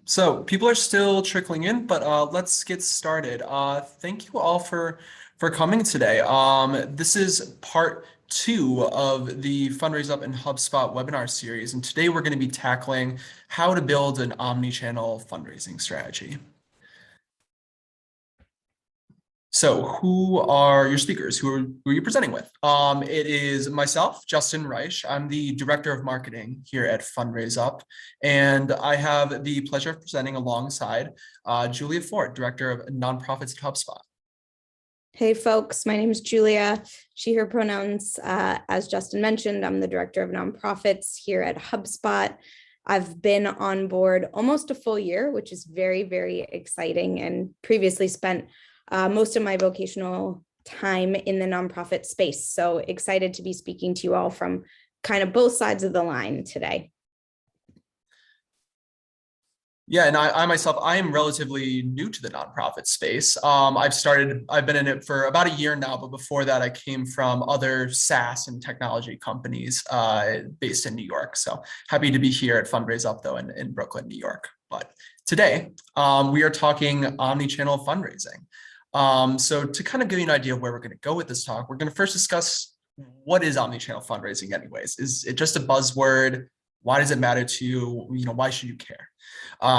So people are still trickling in, but let's get started. Thank you all for coming today. This is part 2 of the Fundraise Up in HubSpot webinar series, and today we're going to be tackling how to build an omni-channel fundraising strategy. So who are your speakers? Who are you presenting with? It is myself, Justin Reisch. I'm the Director of Marketing here at Fundraise Up, and I have the pleasure of presenting alongside Julia Ford, Director of Nonprofits at HubSpot. Hey folks, my name is Julia, she, her pronouns. As Justin mentioned, I'm the Director of Nonprofits here at HubSpot. I've been on board almost a full year, which is very, very exciting, and previously spent most of my vocational time in the nonprofit space. So excited to be speaking to you all from kind of both sides of the line today. Yeah, and I myself, I am relatively new to the nonprofit space. I've been in it for about a year now, but before that, I came from other SaaS and technology companies based in New York. So happy to be here at Fundraise Up, though, in Brooklyn, New York. But today, we are talking omni-channel fundraising. So to kind of give you an idea of where we're going to go with this talk, we're going to first discuss what is omni-channel fundraising anyways. Is it just a buzzword? Why does it matter to you? Why should you care?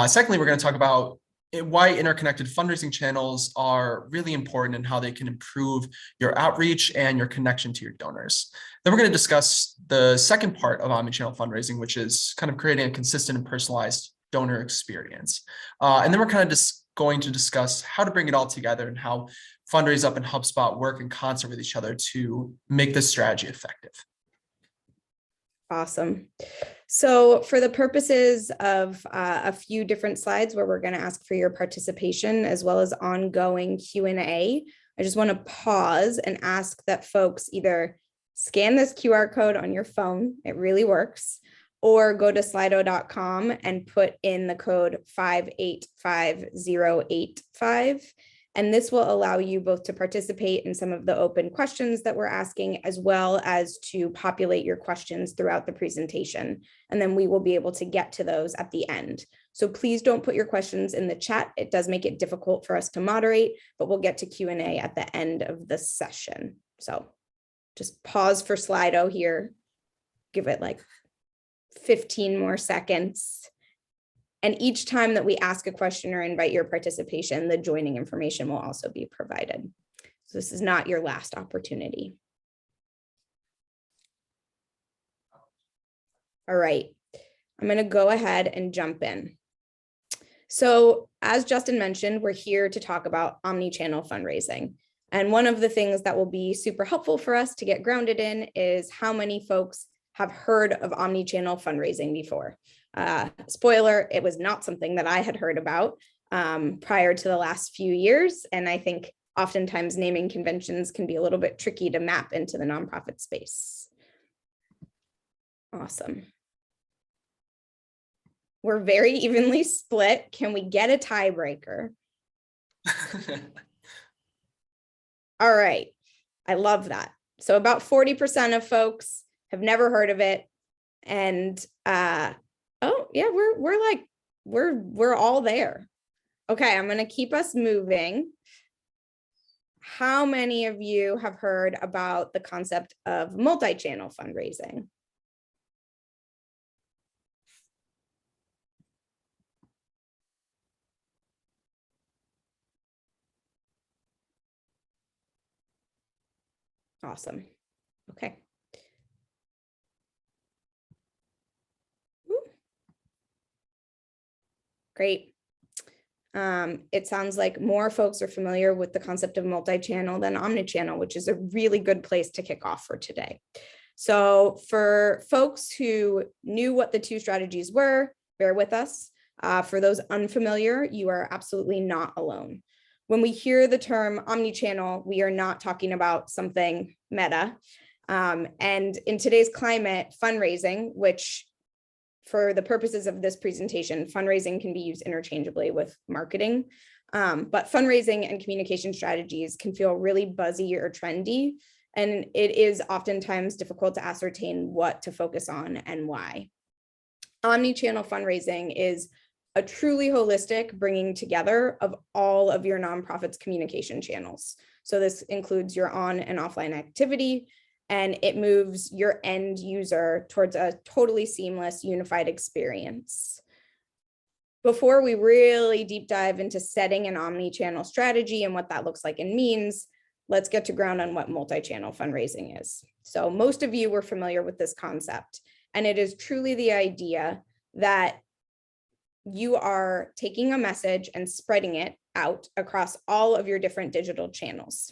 Secondly, we're going to talk about why interconnected fundraising channels are really important and how they can improve your outreach and your connection to your donors. Then we're going to discuss the second part of omnichannel fundraising, which is kind of creating a consistent and personalized donor experience. And then we're kind of just going to discuss how to bring it all together and how Fundraise Up and HubSpot work in concert with each other to make this strategy effective. Awesome. So for the purposes of a few different slides where we're going to ask for your participation as well as ongoing Q&A, I just want to pause and ask that folks either scan this QR code on your phone, it really works, or go to slido.com and put in the code 585085. And this will allow you both to participate in some of the open questions that we're asking, as well as to populate your questions throughout the presentation. And then we will be able to get to those at the end. So please don't put your questions in the chat. It does make it difficult for us to moderate, but we'll get to Q&A at the end of the session. So just pause for Slido here, give it like 15 more seconds. And each time that we ask a question or invite your participation, the joining information will also be provided. So this is not your last opportunity. All right, I'm going to go ahead and jump in. So as Justin mentioned, we're here to talk about omni-channel fundraising. And one of the things that will be super helpful for us to get grounded in is how many folks have heard of omni-channel fundraising before. Spoiler, it was not something that I had heard about prior to the last few years. And I think oftentimes naming conventions can be a little bit tricky to map into the nonprofit space. Awesome. We're very evenly split. Can we get a tiebreaker? All right. I love that. So about 40% of folks have never heard of it. And oh yeah, we're all there. Okay, I'm going to keep us moving. How many of you have heard about the concept of multi-channel fundraising? Awesome. Okay. Great. It sounds like more folks are familiar with the concept of multi-channel than omnichannel, which is a really good place to kick off for today. So for folks who knew what the two strategies were, bear with us. For those unfamiliar, you are absolutely not alone. When we hear the term omnichannel, we are not talking about something meta. And in today's climate, fundraising, which for the purposes of this presentation, fundraising can be used interchangeably with marketing, but fundraising and communication strategies can feel really buzzy or trendy, and it is oftentimes difficult to ascertain what to focus on and why. Omnichannel fundraising is a truly holistic bringing together of all of your nonprofit's communication channels. So this includes your on and offline activity, and it moves your end user towards a totally seamless, unified experience. Before we really deep dive into setting an omni-channel strategy and what that looks like and means, let's get to ground on what multi-channel fundraising is. So most of you were familiar with this concept, and it is truly the idea that you are taking a message and spreading it out across all of your different digital channels.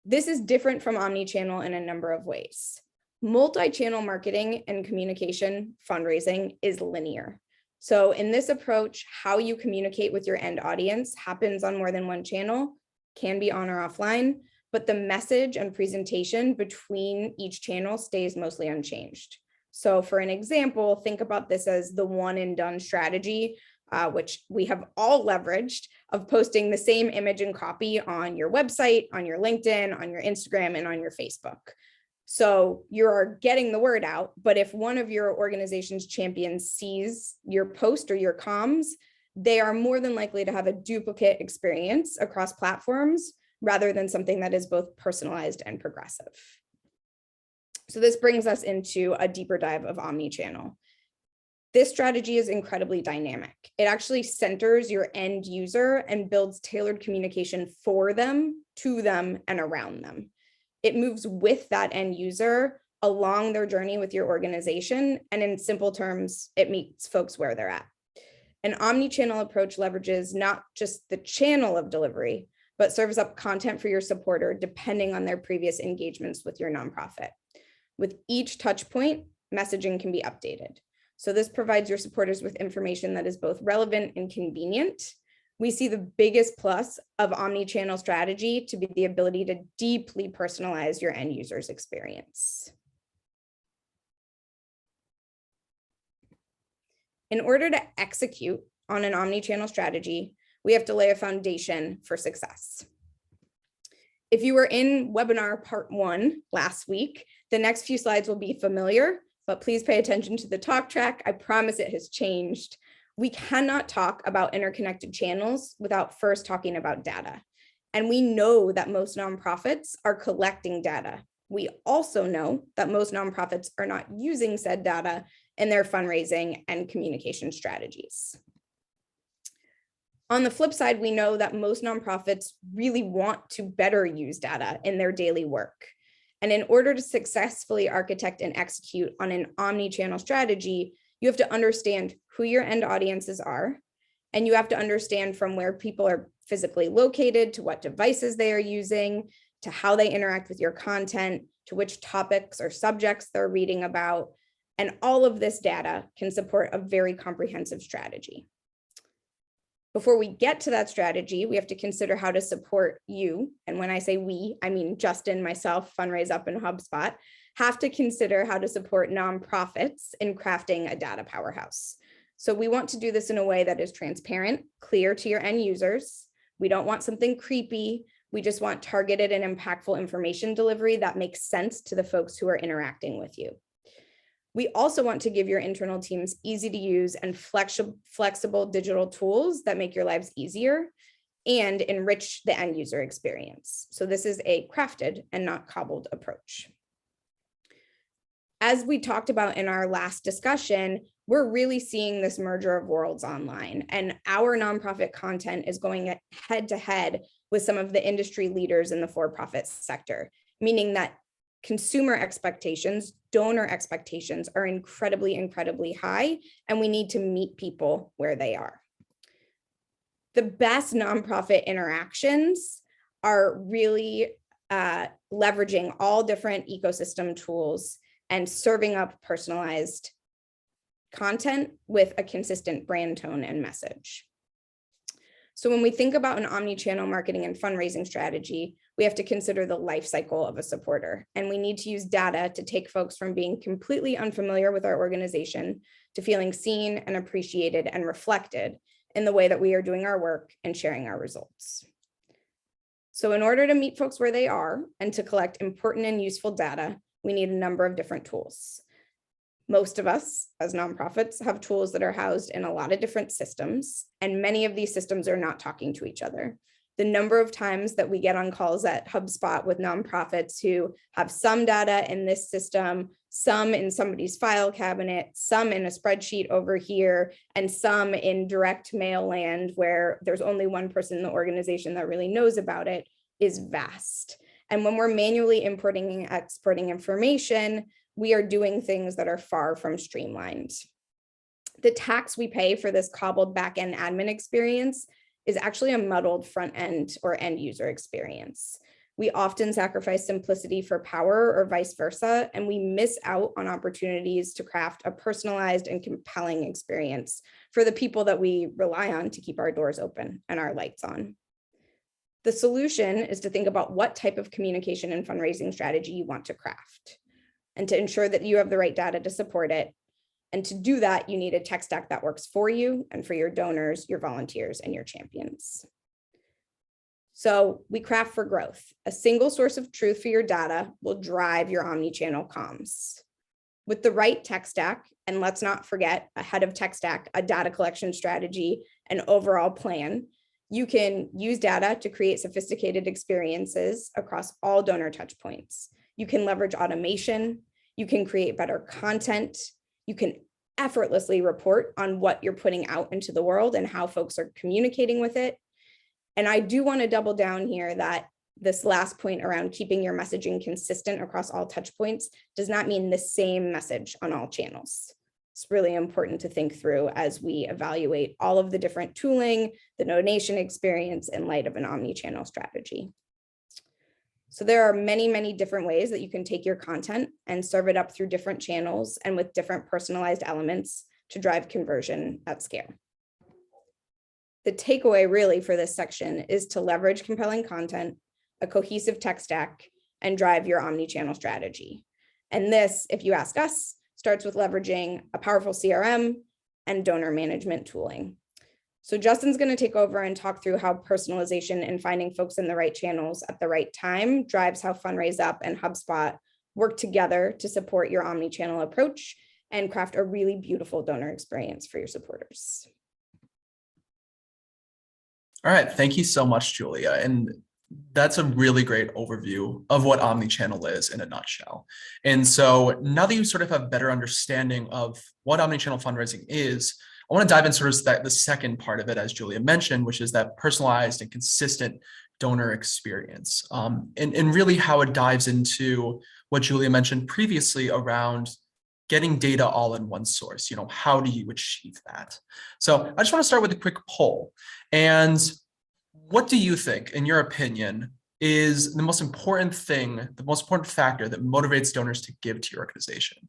This is different from omni-channel in a number of ways. Multi-channel marketing and communication fundraising is linear. So in this approach, how you communicate with your end audience happens on more than one channel, can be on or offline, but the message and presentation between each channel stays mostly unchanged. So for an example, think about this as the one and done strategy, which we have all leveraged, of posting the same image and copy on your website, on your LinkedIn, on your Instagram, and on your Facebook. So you're getting the word out, but if one of your organization's champions sees your post or your comms, they are more than likely to have a duplicate experience across platforms rather than something that is both personalized and progressive. So this brings us into a deeper dive of omnichannel. This strategy is incredibly dynamic. It actually centers your end user and builds tailored communication for them, to them, and around them. It moves with that end user along their journey with your organization. And in simple terms, it meets folks where they're at. An omni-channel approach leverages not just the channel of delivery, but serves up content for your supporter depending on their previous engagements with your nonprofit. With each touch point, messaging can be updated. So this provides your supporters with information that is both relevant and convenient. We see the biggest plus of omni-channel strategy to be the ability to deeply personalize your end user's experience. In order to execute on an omni-channel strategy, we have to lay a foundation for success. If you were in webinar part 1 last week, the next few slides will be familiar, but please pay attention to the talk track. I promise it has changed. We cannot talk about interconnected channels without first talking about data. And we know that most nonprofits are collecting data. We also know that most nonprofits are not using said data in their fundraising and communication strategies. On the flip side, we know that most nonprofits really want to better use data in their daily work. And in order to successfully architect and execute on an omni-channel strategy, you have to understand who your end audiences are, and you have to understand from where people are physically located, to what devices they are using, to how they interact with your content, to which topics or subjects they're reading about. And all of this data can support a very comprehensive strategy. Before we get to that strategy, we have to consider how to support you. And when I say we, I mean Justin, myself, Fundraise Up, and HubSpot, have to consider how to support nonprofits in crafting a data powerhouse. So we want to do this in a way that is transparent, clear to your end users. We don't want something creepy. We just want targeted and impactful information delivery that makes sense to the folks who are interacting with you. We also want to give your internal teams easy to use and flexible digital tools that make your lives easier and enrich the end user experience. So this is a crafted and not cobbled approach. As we talked about in our last discussion, we're really seeing this merger of worlds online, and our nonprofit content is going head to head with some of the industry leaders in the for-profit sector, meaning that consumer expectations, donor expectations are incredibly, incredibly high, and we need to meet people where they are. The best nonprofit interactions are really leveraging all different ecosystem tools and serving up personalized content with a consistent brand tone and message. So when we think about an omni-channel marketing and fundraising strategy, we have to consider the life cycle of a supporter. And we need to use data to take folks from being completely unfamiliar with our organization to feeling seen and appreciated and reflected in the way that we are doing our work and sharing our results. So in order to meet folks where they are and to collect important and useful data, we need a number of different tools. Most of us as nonprofits have tools that are housed in a lot of different systems, and many of these systems are not talking to each other. The number of times that we get on calls at HubSpot with nonprofits who have some data in this system, some in somebody's file cabinet, some in a spreadsheet over here, and some in direct mail land where there's only one person in the organization that really knows about it, is vast. And when we're manually importing and exporting information, we are doing things that are far from streamlined. The tax we pay for this cobbled back-end admin experience is actually a muddled front end or end user experience. We often sacrifice simplicity for power or vice versa, and we miss out on opportunities to craft a personalized and compelling experience for the people that we rely on to keep our doors open and our lights on. The solution is to think about what type of communication and fundraising strategy you want to craft, and to ensure that you have the right data to support it. And to do that, you need a tech stack that works for you and for your donors, your volunteers, and your champions. So we craft for growth. A single source of truth for your data will drive your omnichannel comms. With the right tech stack, and let's not forget, ahead of tech stack, a data collection strategy, an overall plan, you can use data to create sophisticated experiences across all donor touchpoints. You can leverage automation, you can create better content, you can effortlessly report on what you're putting out into the world and how folks are communicating with it. And I do want to double down here that this last point around keeping your messaging consistent across all touch points does not mean the same message on all channels. It's really important to think through as we evaluate all of the different tooling, the donation experience in light of an omni-channel strategy. So there are many, many different ways that you can take your content and serve it up through different channels and with different personalized elements to drive conversion at scale. The takeaway really for this section is to leverage compelling content, a cohesive tech stack, and drive your omni-channel strategy. And this, if you ask us, starts with leveraging a powerful CRM and donor management tooling. So Justin's going to take over and talk through how personalization and finding folks in the right channels at the right time drives how Fundraise Up and HubSpot work together to support your omni-channel approach and craft a really beautiful donor experience for your supporters. All right, thank you so much, Julia. And that's a really great overview of what omnichannel is in a nutshell. And so now that you sort of have a better understanding of what omnichannel fundraising is, I want to dive in sort of the second part of it, as Julia mentioned, which is that personalized and consistent donor experience, and really how it dives into what Julia mentioned previously around getting data all in one source. How do you achieve that? So I just want to start with a quick poll. And what do you think, in your opinion, is the most important thing, the most important factor that motivates donors to give to your organization?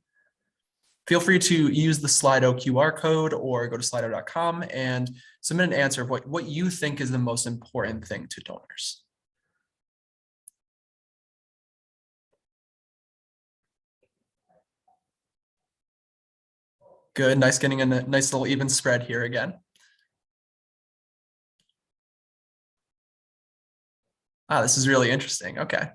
Feel free to use the Slido QR code or go to slido.com and submit an answer of what you think is the most important thing to donors. Good, nice getting a nice little even spread here again. This is really interesting. Okay.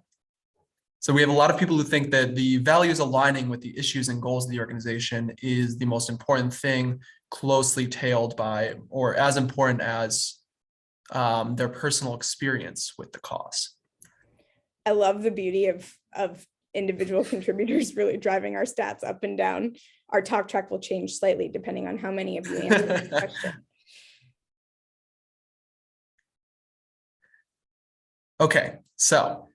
So we have a lot of people who think that the values aligning with the issues and goals of the organization is the most important thing, closely tailed by, or as important as their personal experience with the cause. I love the beauty of individual contributors really driving our stats up and down. Our talk track will change slightly depending on how many of you answer this question. Okay, so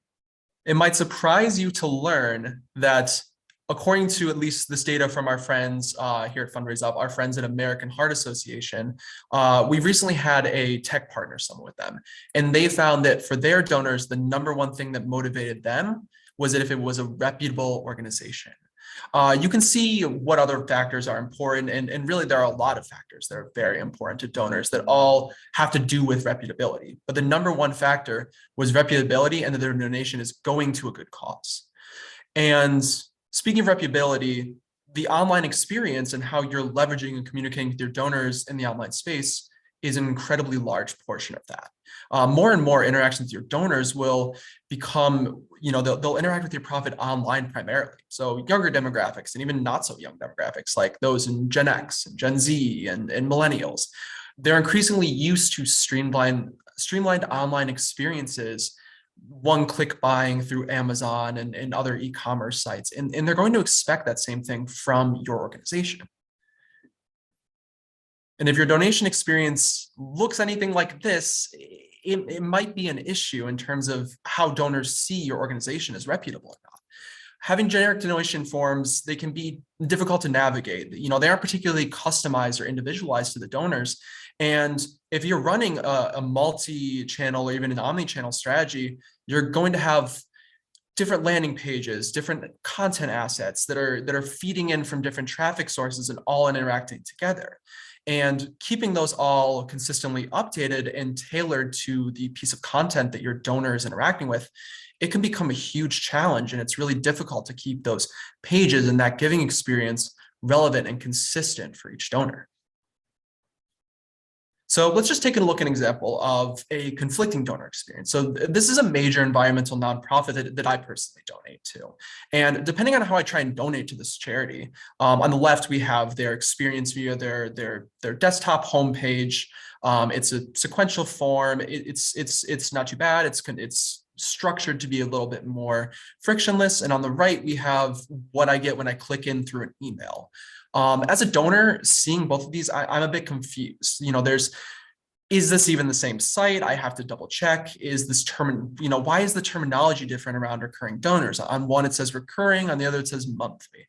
it might surprise you to learn that according to at least this data from our friends here at Fundraise Up, our friends at American Heart Association, we recently had a tech partner summit with them, and they found that for their donors, the number one thing that motivated them was that if it was a reputable organization. You can see what other factors are important, and really there are a lot of factors that are very important to donors that all have to do with reputability. But the number one factor was reputability and that their donation is going to a good cause. And speaking of reputability, the online experience and how you're leveraging and communicating with your donors in the online space is an incredibly large portion of that. More and more interactions with your donors will become, they'll interact with your profit online primarily. So younger demographics and even not so young demographics, like those in Gen X and Gen Z and millennials, they're increasingly used to streamlined online experiences, one-click buying through Amazon and other e-commerce sites. And they're going to expect that same thing from your organization. And if your donation experience looks anything like this, it might be an issue in terms of how donors see your organization as reputable or not. Having generic donation forms, they can be difficult to navigate. They aren't particularly customized or individualized to the donors. And if you're running a multi-channel or even an omni-channel strategy, you're going to have different landing pages, different content assets that are feeding in from different traffic sources and all interacting together. And keeping those all consistently updated and tailored to the piece of content that your donor is interacting with, it can become a huge challenge. And it's really difficult to keep those pages and that giving experience relevant and consistent for each donor. So let's just take a look at an example of a conflicting donor experience. So this is a major environmental nonprofit that I personally donate to. And depending on how I try and donate to this charity, on the left, we have their experience via their desktop homepage. It's a sequential form. It's not too bad. It's structured to be a little bit more frictionless. And on the right, we have what I get when I click in through an email. As a donor, seeing both of these, I'm a bit confused. Is this even the same site? I have to double check. Is this why is the terminology different around recurring donors? On one, it says recurring, on the other, it says monthly.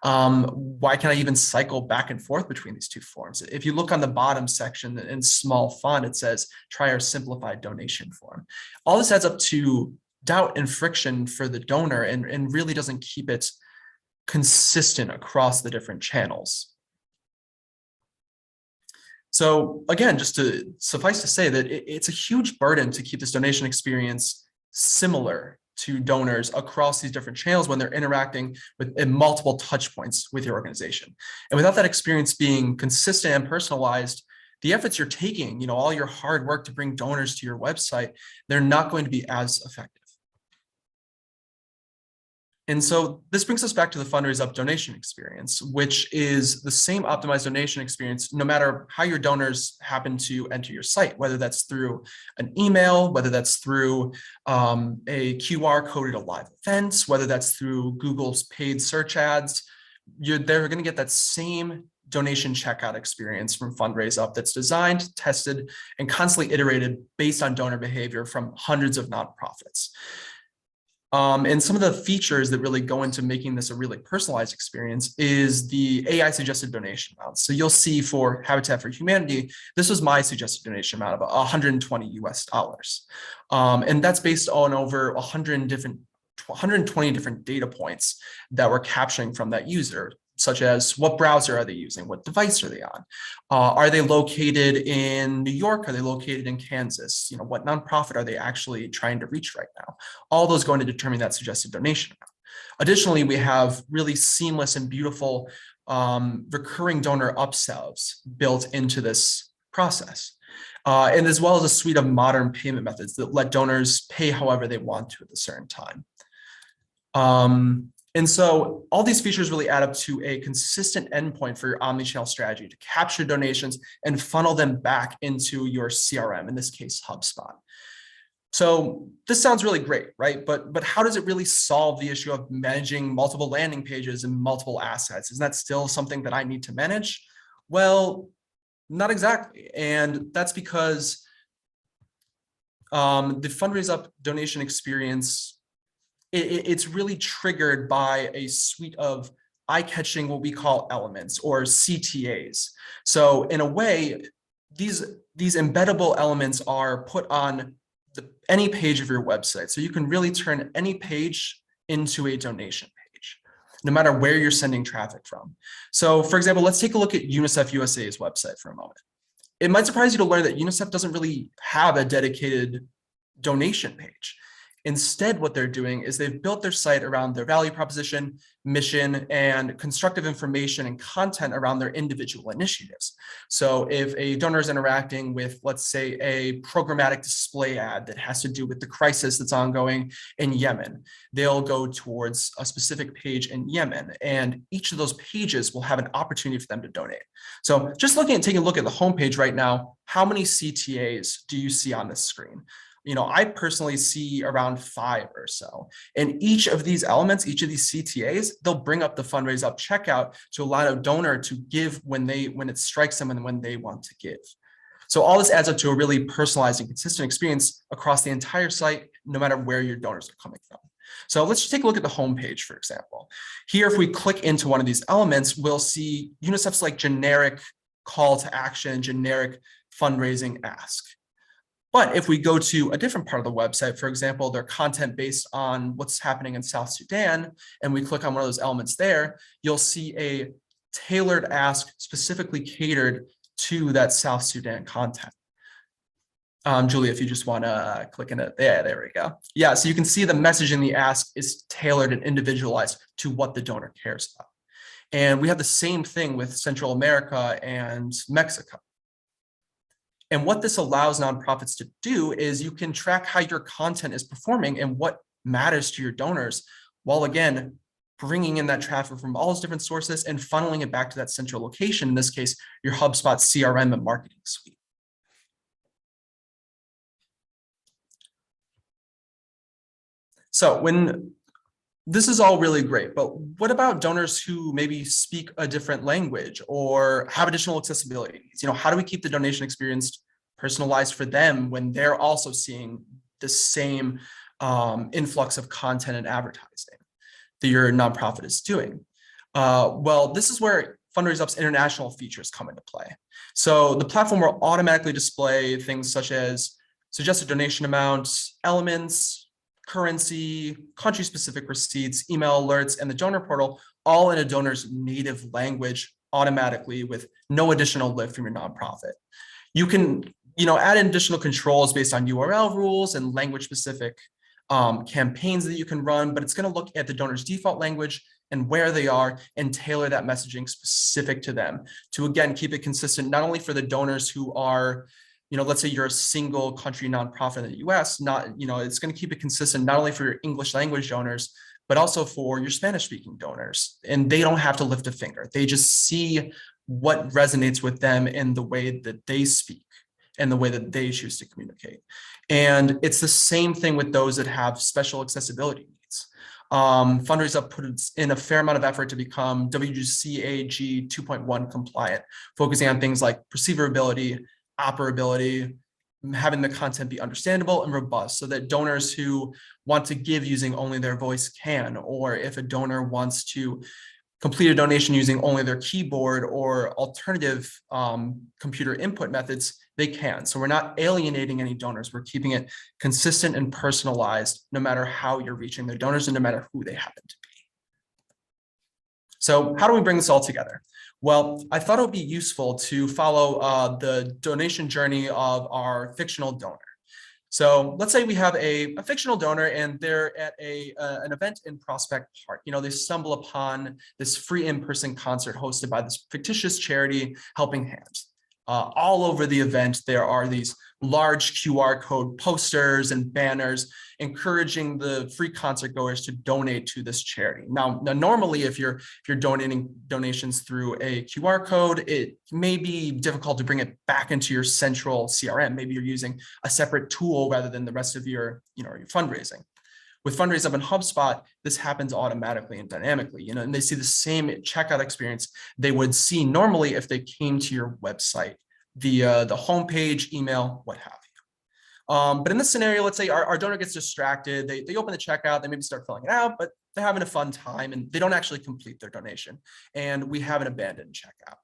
Why can I even cycle back and forth between these two forms? If you look on the bottom section in small font, it says try our simplified donation form. All this adds up to doubt and friction for the donor and really doesn't keep it consistent across the different channels. So again, just to suffice to say that it's a huge burden to keep this donation experience similar to donors across these different channels when they're interacting with multiple touch points with your organization. And without that experience being consistent and personalized, the efforts you're taking, all your hard work to bring donors to your website, they're not going to be as effective. And so this brings us back to the Fundraise Up donation experience, which is the same optimized donation experience, no matter how your donors happen to enter your site, whether that's through an email, whether that's through a QR code at a live event, whether that's through Google's paid search ads. They're going to get that same donation checkout experience from Fundraise Up that's designed, tested, and constantly iterated based on donor behavior from hundreds of nonprofits. And some of the features that really go into making this a really personalized experience is the AI suggested donation amount. So you'll see for Habitat for Humanity, this was my suggested donation amount of $120 US. And that's based on over 120 different data points that we're capturing from that user, such as what browser are they using? What device are they on? Are they located in New York? Are they located in Kansas? What nonprofit are they actually trying to reach right now? All those going to determine that suggested donation amount. Additionally, we have really seamless and beautiful recurring donor upsells built into this process. And as well as a suite of modern payment methods that let donors pay however they want to at a certain time. And so all these features really add up to a consistent endpoint for your omnichannel strategy to capture donations and funnel them back into your CRM, in this case, HubSpot. So this sounds really great, right? But how does it really solve the issue of managing multiple landing pages and multiple assets? Isn't that still something that I need to manage? Well, not exactly. And that's because the Fundraise Up donation experience, it's really triggered by a suite of eye-catching, what we call elements or CTAs. So in a way, these embeddable elements are put on any page of your website. So you can really turn any page into a donation page, no matter where you're sending traffic from. So for example, let's take a look at UNICEF USA's website for a moment. It might surprise you to learn that UNICEF doesn't really have a dedicated donation page. Instead, what they're doing is they've built their site around their value proposition, mission, and constructive information and content around their individual initiatives. So if a donor is interacting with, let's say, a programmatic display ad that has to do with the crisis that's ongoing in Yemen, they'll go towards a specific page in Yemen, and each of those pages will have an opportunity for them to donate. So just taking a look at the homepage right now, how many CTAs do you see on this screen? I personally see around 5 or so. And each of these elements, each of these CTAs, they'll bring up the Fundraise Up checkout to allow a donor to give when it strikes them and when they want to give. So all this adds up to a really personalized and consistent experience across the entire site, no matter where your donors are coming from. So let's just take a look at the homepage, for example. Here, if we click into one of these elements, we'll see UNICEF's generic call to action, generic fundraising ask. But if we go to a different part of the website, for example, their content based on what's happening in South Sudan, and we click on one of those elements there, you'll see a tailored ask specifically catered to that South Sudan content. Julie, if you just want to click in it, there we go. Yeah, so you can see the message in the ask is tailored and individualized to what the donor cares about. And we have the same thing with Central America and Mexico. And what this allows nonprofits to do is you can track how your content is performing and what matters to your donors, while again, bringing in that traffic from all those different sources and funneling it back to that central location, in this case, your HubSpot CRM and marketing suite. So this is all really great, but what about donors who maybe speak a different language or have additional accessibility needs? How do we keep the donation experience personalized for them when they're also seeing the same influx of content and advertising that your nonprofit is doing? Well, this is where Fundraise Up's international features come into play. So the platform will automatically display things such as suggested donation amounts, elements, currency, country-specific receipts, email alerts, and the donor portal, all in a donor's native language automatically with no additional lift from your nonprofit. You can, add in additional controls based on URL rules and language-specific campaigns that you can run, but it's going to look at the donor's default language and where they are and tailor that messaging specific to them to, again, keep it consistent, not only for the donors who are, let's say you're a single country nonprofit in the US, it's going to keep it consistent, not only for your English language donors, but also for your Spanish speaking donors. And they don't have to lift a finger. They just see what resonates with them in the way that they speak and the way that they choose to communicate. And it's the same thing with those that have special accessibility needs. Fundraise Up put in a fair amount of effort to become WCAG 2.1 compliant, focusing on things like perceivability, operability, having the content be understandable and robust so that donors who want to give using only their voice can, or if a donor wants to complete a donation using only their keyboard or alternative computer input methods, they can. So we're not alienating any donors. We're keeping it consistent and personalized no matter how you're reaching their donors and no matter who they happen to be. So how do we bring this all together? Well, I thought it would be useful to follow the donation journey of our fictional donor. So let's say we have a fictional donor and they're at an event in Prospect Park. They stumble upon this free in-person concert hosted by this fictitious charity, Helping Hands. All over the event, there are these large QR code posters and banners encouraging the free concert goers to donate to this charity. Now normally, if you're donating donations through a QR code, it may be difficult to bring it back into your central CRM. Maybe you're using a separate tool rather than the rest of your fundraising. With Fundraise Up and HubSpot, this happens automatically and dynamically, and they see the same checkout experience they would see normally if they came to your website via the homepage, email, what have you. But in this scenario, let's say our donor gets distracted, they open the checkout, they maybe start filling it out, but they're having a fun time and they don't actually complete their donation. And we have an abandoned checkout.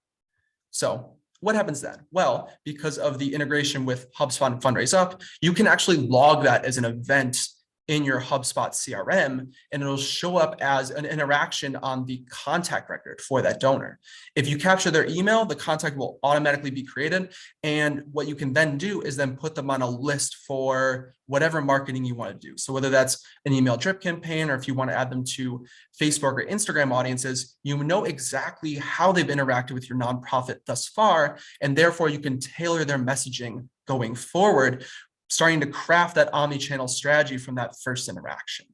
So what happens then? Well, because of the integration with HubSpot and Fundraise Up, you can actually log that as an event in your HubSpot CRM, and it'll show up as an interaction on the contact record for that donor. If you capture their email, the contact will automatically be created. And what you can then do is then put them on a list for whatever marketing you want to do. So whether that's an email drip campaign, or if you want to add them to Facebook or Instagram audiences, you know exactly how they've interacted with your nonprofit thus far, and therefore you can tailor their messaging going forward, starting to craft that omni-channel strategy from that first interaction.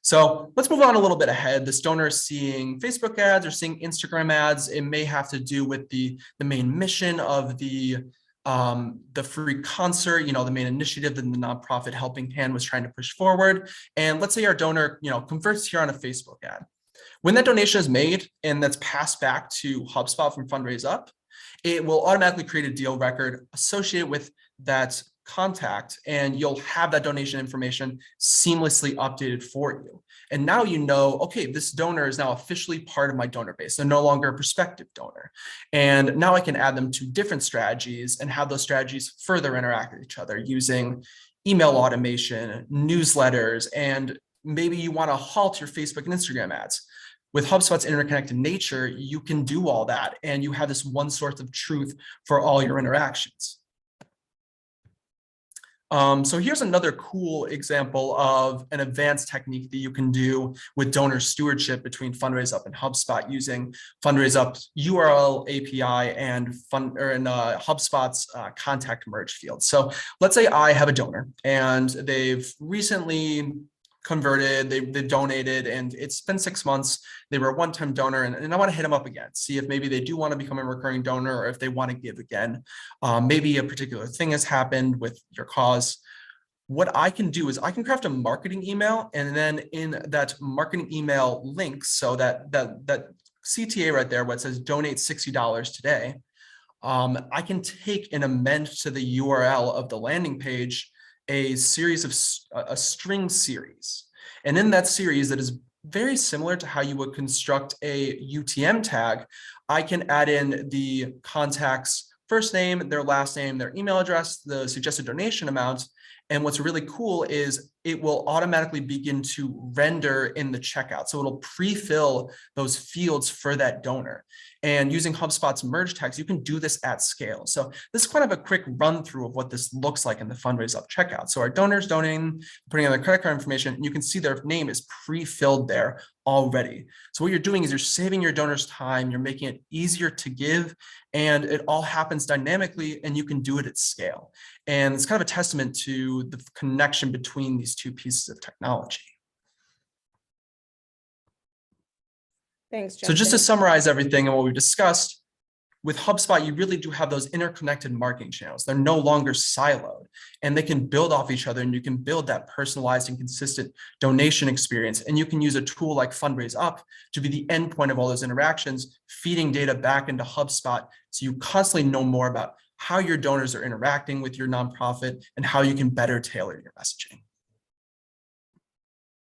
So let's move on a little bit ahead. This donor is seeing Facebook ads or seeing Instagram ads. It may have to do with the main mission of the free concert, the main initiative that the nonprofit Helping Hand was trying to push forward. And let's say our donor, converts here on a Facebook ad. When that donation is made and that's passed back to HubSpot from Fundraise Up, it will automatically create a deal record associated with that contact, and you'll have that donation information seamlessly updated for you. And now you know, okay, this donor is now officially part of my donor base. They're no longer a prospective donor. And now I can add them to different strategies and have those strategies further interact with each other using email automation, newsletters, and maybe you want to halt your Facebook and Instagram ads. With HubSpot's interconnected nature, you can do all that, and you have this one source of truth for all your interactions. So here's another cool example of an advanced technique that you can do with donor stewardship between Fundraise Up and HubSpot using Fundraise Up's URL API and HubSpot's contact merge field. So let's say I have a donor and they've recently converted, they've donated, and it's been 6 months. They were a one-time donor, and I want to hit them up again, see if maybe they do want to become a recurring donor or if they want to give again. Maybe a particular thing has happened with your cause. What I can do is I can craft a marketing email, and then in that marketing email link, so that CTA right there, what says donate $60 today, I can take and amend to the URL of the landing page a series of a string series. And in that series that is very similar to how you would construct a UTM tag, I can add in the contact's first name, their last name, their email address, the suggested donation amount. And what's really cool is it will automatically begin to render in the checkout. So it'll pre-fill those fields for that donor. And using HubSpot's merge tags, you can do this at scale. So this is kind of a quick run through of what this looks like in the Fundraise Up checkout. So our donors donating, putting in their credit card information, and you can see their name is pre-filled there already. So what you're doing is you're saving your donors time, you're making it easier to give, and it all happens dynamically, and you can do it at scale. And it's kind of a testament to the connection between these two pieces of technology. Thanks, Justin. So just to summarize everything and what we've discussed, with HubSpot, you really do have those interconnected marketing channels. They're no longer siloed, and they can build off each other, and you can build that personalized and consistent donation experience. And you can use a tool like Fundraise Up to be the endpoint of all those interactions, feeding data back into HubSpot, so you constantly know more about how your donors are interacting with your nonprofit and how you can better tailor your messaging.